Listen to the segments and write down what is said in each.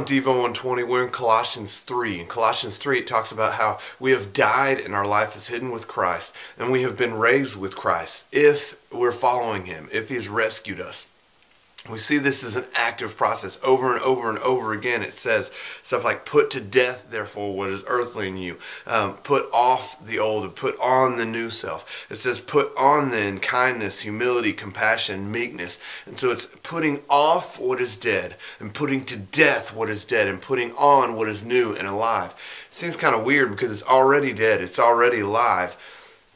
on DEVO120, we're in Colossians 3. In Colossians 3, it talks about how we have died and our life is hidden with Christ, and we have been raised with Christ if we're following Him, if He has rescued us. We see this as an active process over and over and over again. It says stuff like, put to death, therefore, what is earthly in you. Put off the old and put on the new self. It says, put on then kindness, humility, compassion, meekness. And so it's putting off what is dead and putting to death what is dead and putting on what is new and alive. It seems kind of weird because it's already dead. It's already alive.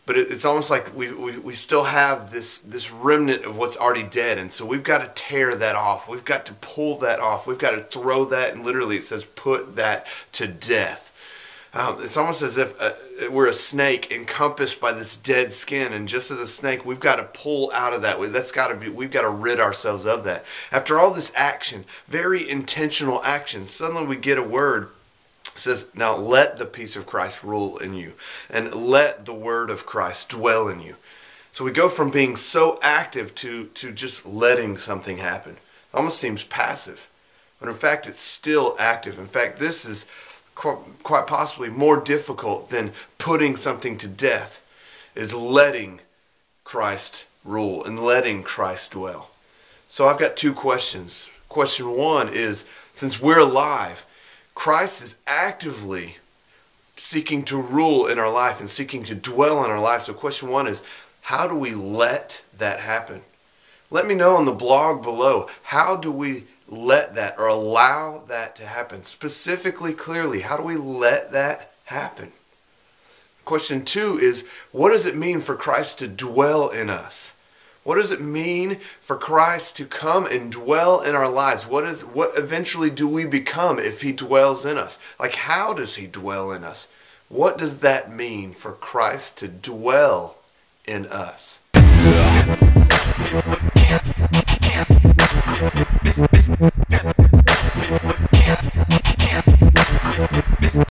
But it's almost like we still have this remnant of what's already dead. And so we've got to tear that off. We've got to pull that off. We've got to throw that, and literally it says put that to death. It's almost as if we're a snake encompassed by this dead skin. And just as a snake, we've got to pull out of that. We've got to rid ourselves of that. After all this action, very intentional action, suddenly we get a word. It says, now let the peace of Christ rule in you, and let the word of Christ dwell in you. So we go from being so active to just letting something happen. It almost seems passive, but in fact it's still active. In fact, this is quite possibly more difficult than putting something to death, is letting Christ rule and letting Christ dwell. So I've got two questions. Question one is, since we're alive, Christ is actively seeking to rule in our life and seeking to dwell in our life. So question one is, how do we let that happen? Let me know on the blog below, how do we let that or allow that to happen? Specifically, clearly, how do we let that happen? Question two is, what does it mean for Christ to dwell in us? What does it mean for Christ to come and dwell in our lives? What eventually do we become if He dwells in us? Like, how does He dwell in us? What does that mean for Christ to dwell in us?